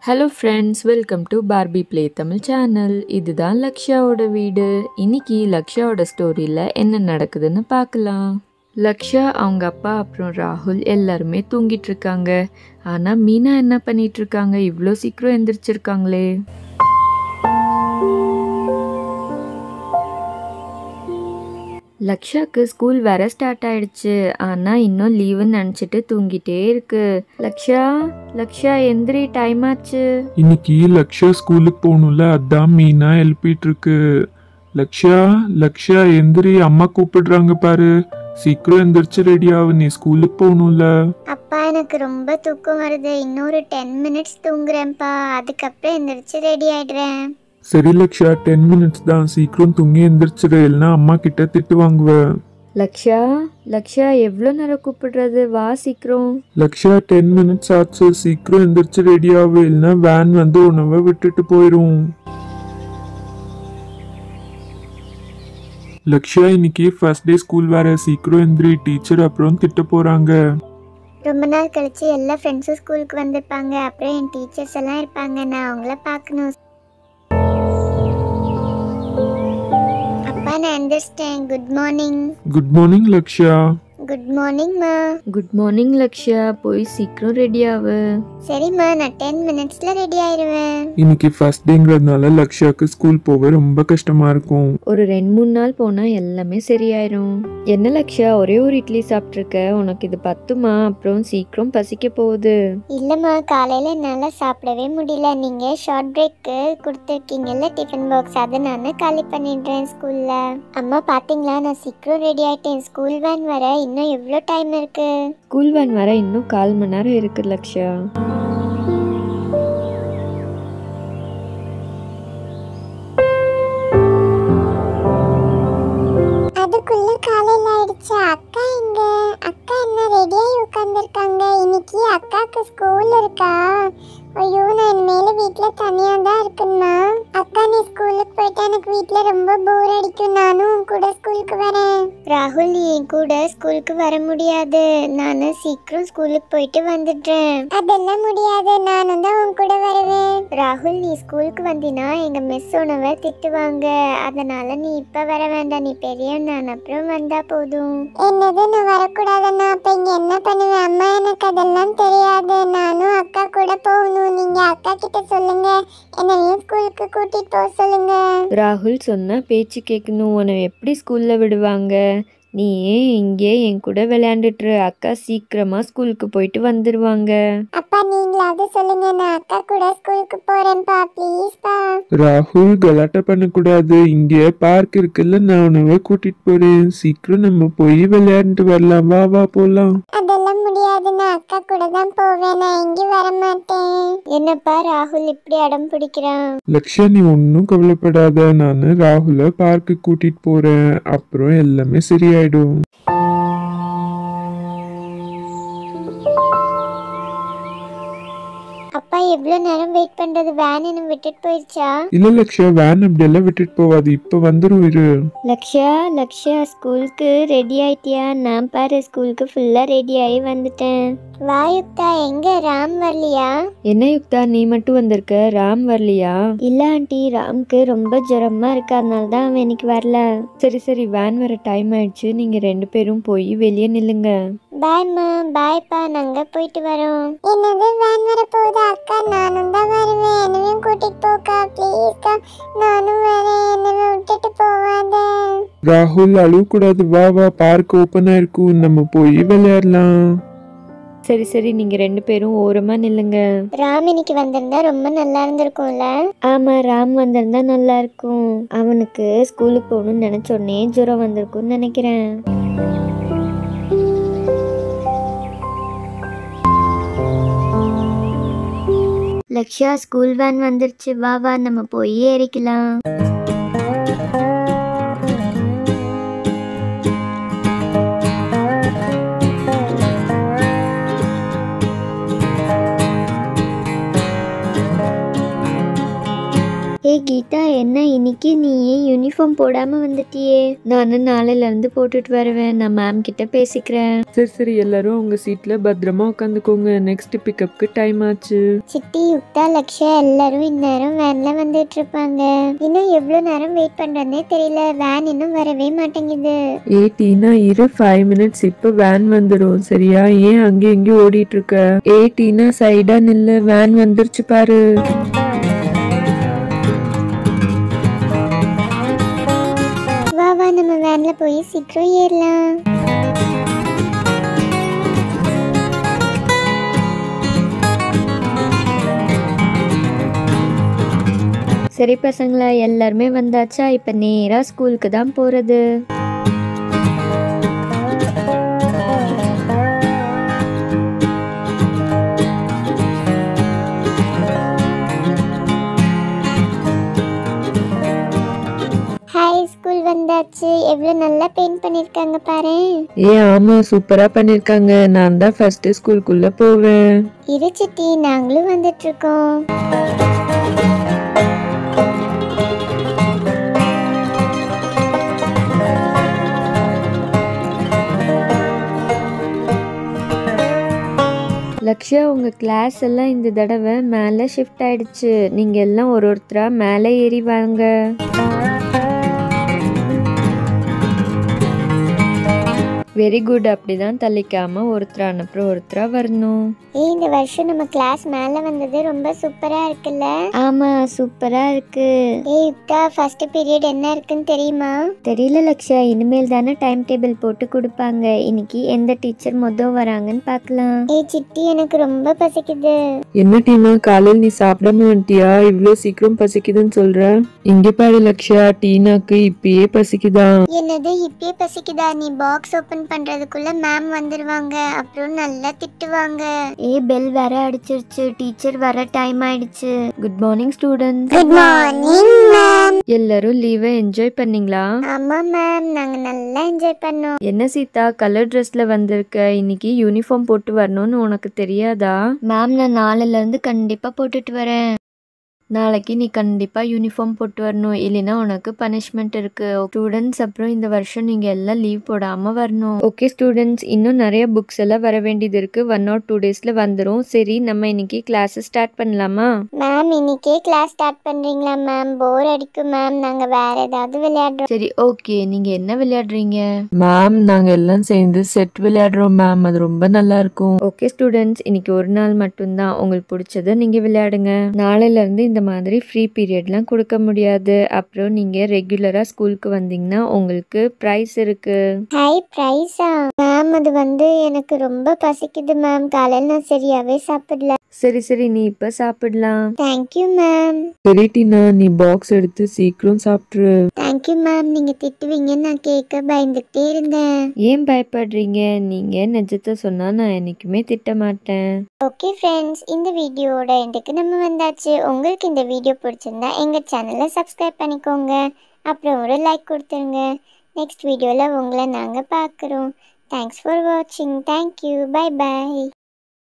Hello friends, welcome to Barbie play Tamil channel. இதுதான் லக்ஷாவோட வீடு. இன்னைக்கு லக்ஷாவோட ஸ்டோரியில் என்ன நடக்குதுன்னு பார்க்கலாம். லக்ஷா, அவங்க அப்பா அப்புறம் ராகுல் எல்லாருமே தூங்கிட்டு இருக்காங்க. ஆனால் மீனா என்ன பண்ணிட்டு இருக்காங்க? இவ்வளோ சீக்கிரம் எந்திரிச்சிருக்காங்களே. லக்ஷாக்கு ஸ்கூல் வேற ஸ்டார்ட் ஆயிடுச்சு. ஆனால் இன்னும் லீவுன்னு நினச்சிட்டு தூங்கிட்டே இருக்கு. லக்ஷா, லக்ஷா எந்திரி, டைம் ஆச்சு. இன்னைக்கு லக்ஷா ஸ்கூலுக்கு போகணும்ல, அதான் மீனா எழுப்பிட்டு இருக்கு. லக்ஷா, லக்ஷா எந்திரி, அம்மா கூப்பிடுறாங்க பாரு. சீக்கிரம் எந்திரிச்சு ரெடி ஆகு, நீ ஸ்கூலுக்கு போகணும்ல. அப்பா, எனக்கு ரொம்ப தூக்கம் வருது. இன்னொரு 10 மினிட்ஸ் தூங்குறேன்ப்பா. அதுக்கப்புறம் எந்திரிச்சு ரெடி ஆயிடுறேன். சரி லக்ஷா, 10 மினிட்ஸ் தான், சீக்கிரம் தூங்கி எந்திரிச்சிடு, இல்லைன்னா அம்மா கிட்ட திட்டு வாங்குவேன். லக்ஷா, லக்ஷா எவ்வளோ நேரம் கூப்பிடுறது? வா சீக்கிரம். லக்ஷா, 10 மினிட்ஸ் ஆச்சு, சீக்கிரம் எந்திரிச்சு ரெடி ஆகு, இல்லைன்னா வேன் வந்து உணவை விட்டுட்டு போயிடும். லக்ஷா, இன்னைக்கு ஃபர்ஸ்ட் டே ஸ்கூல் வேற, சீக்கிரம் எந்திரி, டீச்சர் அப்புறம் திட்ட போறாங்க. ரொம்ப நாள் கழிச்சு எல்லா ஃப்ரெண்ட்ஸும் ஸ்கூலுக்கு வந்திருப்பாங்க. அப்புறம் என் டீச்சர்ஸ் எல்லாம் இருப்பாங்க. நான் அவங்கள பார்க்கணும். அப்பா, நான் எந்திரிச்சிட்டேன். Good morning. Good morning Laksha. Good morning மா. குட் மார்னிங் லக்ஷா, போய் சீக்கிரம் ரெடி ஆகு. சரிம்மா, நான் 10 மினிட்ஸ்ல ரெடி ஆயிடுவேன். இன்னைக்கு ஃபர்ஸ்ட் டேங்கிறதுனால லக்ஷாக்கு ஸ்கூல் போக ரொம்ப கஷ்டமா இருக்கும். ஒரு 2-3 நாள் போனால் எல்லாமே சரியாயிரும். என்ன லக்ஷா, ஒரே ஒரு இட்லி சாப்பிட்ருக்க, உனக்கு இது பத்துமா? அப்புறம் சீக்கிரம் பசிக்க போகுது. இல்லம்மா, காலையில என்னால சாப்பிடவே முடியல. நீங்க ஷார்ட் பிரேக்கு கொடுத்துருக்கீங்கல்ல டிஃபன் பாக்ஸ், அதை நான் காலி பண்ணிடுறேன் ஸ்கூல்ல. அம்மா பாத்தீங்களா, நான் சீக்கிரம் ரெடி ஆயிட்டேன். ஸ்கூல் வேன் வர இன்னும் எவ்வளோ டைம் இருக்கு? ஸ்கூல் வேன் வர இன்னும் 1/4 மணி நேரம் இருக்கு லக்ஷா. அதுக்குள்ள காலையில ஆயிடுச்சு. அக்கா எங்க? அக்கா என்ன ரெடியாகி உட்காந்துருக்காங்க? இன்னைக்கு அக்காக்கு ஸ்கூல் இருக்கா? ஐயோ, நான் இனிமேல வீட்டில் தனியாக தான் இருக்குன்னா. அக்கா, நீ ஸ்கூலுக்கு போயிட்டா எனக்கு வீட்டில் ரொம்ப போர் அடிக்கும். நானும் உன் கூட ஸ்கூலுக்கு வரேன். ராகுல், நீ என் கூட ஸ்கூலுக்கு வர முடியாது. நான் சீக்கிரம் ஸ்கூலுக்கு போயிட்டு வந்துடுறேன். அதெல்லாம் முடியாது, நானும் தான் உன் கூட வருவேன். ராகுல், நீ ஸ்கூலுக்கு வந்தினா எங்க மிஸ் உணவை திட்டுவாங்க. அதனால நீ இப்ப வர வேண்டாம். நீ பெரிய நான் அப்புறம் வந்தா போதும். என்னது, நான் வரக்கூடாதுன்னா அப்ப இங்க என்ன பண்ணுவேன்? அம்மா, எனக்கு அதெல்லாம் தெரியாது. நானும் அக்கா கூட போகணும். நீங்க அக்கா கிட்ட சொல்லுங்க, என்னையும் ஸ்கூலுக்கு கூட்டிட்டு போக சொல்லுங்க. ராகுல் சொன்னா பேச்சு கேட்கணும். உன்னை எப்படி ஸ்கூல்ல விடுவாங்க? நீ ஏன் இங்கே என் கூட விளையாண்டுட்டு? அக்கா சீக்கிரமா ஸ்கூலுக்கு போயிட்டு வந்துருவாங்க. அப்பா, நீங்களாவது சொல்லுங்க, நான் அக்கா கூட ஸ்கூலுக்கு போறேன்ப்பா, ப்ளீஸ்ப்பா. ராகுல், கலாட்டா பண்ணக்கூடாது. இங்கே பார்க் இருக்குல்ல, நான் உணவை கூட்டிட்டு போறேன். சீக்கிரம் நம்ம போய் விளையாண்டுட்டு வரலாம். வா வா போலாம். அதெல்லாம் முடியாது, நான் அக்கா கூட தான் போவேன். நான் எங்கேயும் வர மாட்டேன். என்னப்பா ராகுல் இப்படி அடம் பிடிக்கிறான்? லக்ஷா, நீ ஒன்னும் கவலைப்படாத, நானு ராகுல பார்க்கு கூட்டிட்டு போறேன். அப்புறம் எல்லாமே சரியாயிடும். அப்பா, எவ்வளவு நேரம் வெயிட் பண்றது? வேன் என்ன விட்டுட்டு போயிடுச்சா? இல்ல லக்ஷா, வேன் அப்படியெல்லாம் விட்டுட்டு போவாது, இப்ப வந்துரும் இரு. லக்ஷா, லக்ஷா ஸ்கூலுக்கு ரெடி ஆயிட்டியா? நான் பாரு ஸ்கூலுக்கு ஃபுல்லா ரெடி ஆகி வந்துட்டேன். வா யுக்தா, எங்க ராம் வரலையா? என்ன யுக்தா, நீ மட்டும் வந்திருக்க, ராம் வரலையா? இல்ல ஆண்டி, ராம்க்கு ரொம்ப ஜுரமா இருக்கு, அதனால தான் அவன் இன்னைக்கு வரல. சரி சரி, வேன் வர டைம் ஆயிடுச்சு, நீங்க 2 பேரும் போய் வெளியே நில்லுங்க. பாய்மா. பாய்ப்பா, நாங்க போயிட்டு வரோம். என்னது, வேன் வர போகுது? அக்கா, நானும் தான் வருவேன். என்னையும் கூட்டிட்டு போக்கா, ப்ளீஸ்க்கா. நானும் வரேன், என்னை விட்டுட்டு போவாத. ராகுல், அழுவக்கூடாது, வா வா, பார்க் ஓப்பனா இருக்கும், நம்ம போய் விளையாடலாம். சரி சரி, நீங்க 2 பேரும் ஓரமா நில்லுங்க. ராம் இன்னைக்கு வந்திருந்தா ரொம்ப நல்லா இருந்திருக்கும்ல? ஆமா, ராம் வந்திருந்தா நல்லா இருக்கும். அவனுக்கு ஸ்கூலுக்கு போகணும்னு நினைச்ச உடனே ஜுரம் வந்திருக்கும்னு நினைக்கிறேன். லக்ஷா, ஸ்கூல் வேன் வந்துருச்சு. வா வா, நம்ம போய் ஏறிக்கலாம். ஏ கீதா, என்ன இன்னைக்கு நீ ஏன் யூனிஃபார்ம் போடாம வந்துட்டியே? நானும் நாளையில இருந்து போட்டுட்டு வருவேன். நான் மேம் கிட்ட பேசிக்கிறேன். சரி எல்லாரும் உங்க சீட்ல பத்திரமா உட்காந்துக்கோங்க. நெக்ஸ்ட் பிக்கப்க்கு டைம் ஆச்சு. சிட்டி, யுக்தா, லக்ஷயா எல்லாரும் இந்நேரம் வேன்ல வந்துட்டு இருப்பாங்க. இன்னும் எவ்வளவு நேரம் வெயிட் பண்றதுனே தெரியல. வேன் இன்னும் வரவே மாட்டேங்குது. டீனா இரு 5 minutes, இப்ப வேன் வந்துடும். சரியா? ஏன் அங்கே எங்கேயும் ஓடிட்டு இருக்க? டீனா சைடா நில்லு, வேன் வந்துருச்சு பாரு. வா வா, நம்ம வேன்ல போய் சீக்கிரம் ஏறலாம். சரி பசங்களா, எல்லாருமே வந்தாச்சா? இப்ப நேரா ஸ்கூலுக்கு தான் போறது. ஹாய், ஸ்கூல் வந்தாச்சு. எவ்வளவு நல்லா பெயிண்ட் பண்ணிருக்காங்க பாரு. ஆமா, சூப்பரா பண்ணிருக்காங்க. நான் தான் ஃபர்ஸ்ட் ஸ்கூலுக்குள்ள போவேன். இரு சிட்டி, நாங்களும் வந்துட்டு இருக்கோம். லக்ஷயா, உங்க கிளாஸ் எல்லாம் இந்த தடவை மேலே ஷிஃப்ட் ஆயிடுச்சு. நீங்க எல்லாம் ஒருத்தரா மேலே ஏறி வாங்க. Very good. அப்படிதான் தள்ளிக்காம ஒருத்தரா அனுப்புறம் ஒருத்தரா வரணும். இந்த வருஷம் நம்ம கிளாஸ் மேல வந்தது ரொம்ப சூப்பரா இருக்குல்ல? ஆமா, சூப்பரா இருக்கு. யுக்தா, ஃபர்ஸ்ட் பீரியட் என்ன இருக்குன்னு தெரியுமா? தெரியல லக்ஷயா, இனிமேல் தானே டைம் டேபிள் போட்டு கொடுப்பாங்க. இன்னைக்கு எந்த டீச்சர் மொதல் வராங்கன்னு பார்க்கலாம். சிட்டி, எனக்கு ரொம்ப பசிக்குது. என்ன டீனா, காலையில் நீ சாப்பிடாம வந்துட்டியா? இவ்வளோ சீக்கிரம் பசிக்குதுன்னு சொல்ற? இங்க பாரு லக்ஷயா, டீனாக்கு இப்பயே பசிக்குதா? என்னது இப்பயே பசிக்குதா? நீ பாக்ஸ் ஓபன் பண்றதுக்குள்ள மேம் வந்துருவாங்க. அப்புறம் நல்லா திட்டுவாங்க. பெல் வேற அடிச்சிருச்சு. டீச்சர் வர டைம் ஆயிடுச்சு. Good morning students. Good morning ma'am. எல்லாரும் லீவை என்ஜாய் பண்ணீங்களா? ஆமா மேம், நாங்க நல்லா என்ஜாய் பண்ணோம். என்ன சீதா, கலர் ட்ரெஸ்ல வந்திருக்க. இன்னைக்கு யூனிஃபார்ம் போட்டு வரணும்னு உனக்கு தெரியாதா? மேம், நான் நாளையில இருந்து கண்டிப்பா போட்டுட்டு வரேன். நாளைக்கு நீ கண்டிப்பா யூனிஃபார்ம் போட்டு வரணும், இல்லைன்னா உனக்கு பனிஷ்மெண்ட் இருக்கு. ஸ்டூடெண்ட்ஸ், அப்புறம் இந்த வருஷம் நீங்க எல்லாம் லீவ் போடாம வரணும். ஓகே ஸ்டூடெண்ட்ஸ், இன்னும் நிறைய புக்ஸ் எல்லாம் வர வேண்டியது இருக்கு. 1 or 2 daysல வந்துடும். சரி, நம்ம இன்னைக்கு கிளாஸ் ஸ்டார்ட் பண்ணலாமா? மேம், இன்னைக்கே கிளாஸ் ஸ்டார்ட் பண்றீங்களா மேம்? போர் அடிக்கும் மேம், நாங்க வேற ஏதாவது விளையாடுறோம். சரி, ஓகே. நீங்க என்ன விளையாடுறீங்க? மேம், நாங்க எல்லாம் சேர்ந்து செட் விளையாடுறோம் மேம். அது ரொம்ப நல்லா இருக்கும். ஓகே ஸ்டூடெண்ட்ஸ், இன்னைக்கு ஒரு நாள் மட்டும்தான். உங்களுக்கு பிடிச்சதை நீங்க விளையாடுங்க. நாளையில இருந்து இந்த மாதிரி ஃப்ரீ பீரியட்லாம் கொடுக்க முடியாது. அப்புறம் நீங்க ரெகுலரா ஸ்கூலுக்கு வந்தீங்கன்னா உங்களுக்கு பிரைஸ் இருக்கு. ஹாய், பிரைஸா? மேம், அது எனக்கு ரொம்ப பசிக்குது மேம். காலையில் நான் சரியாவே சாப்பிடல. சரி, நீ இப்ப சாப்பிடலாம். Thank you ma'am. சரி டீனா, நீ பாக்ஸ் எடுத்து சீக்கிரம் சாப்பிட்ரு. Thank you ma'am. நீங்க திட்டுவீங்கன்னு நான் கேட்க பயந்துகிட்டே இருந்தேன். ஏன் பயப்படுறீங்க? நீங்க நிஜத்தை சொன்னா நான் என்னைக்குமே திட்ட மாட்டேன். ஓகே ஃப்ரெண்ட்ஸ், இந்த வீடியோட எண்டுக்கு நம்ம வந்தாச்சு. உங்களுக்கு இந்த வீடியோ பிடிச்சிருந்தா எங்க சேனலை சப்ஸ்கிரைப் பண்ணிக்கோங்க. அப்புறம் ஒரு லைக் கொடுத்துருங்க. நெக்ஸ்ட் வீடியோவில் உங்களை நாங்கள் பார்க்குறோம். தேங்க்ஸ் ஃபார் வாட்சிங். தேங்க்யூ. Bye bye.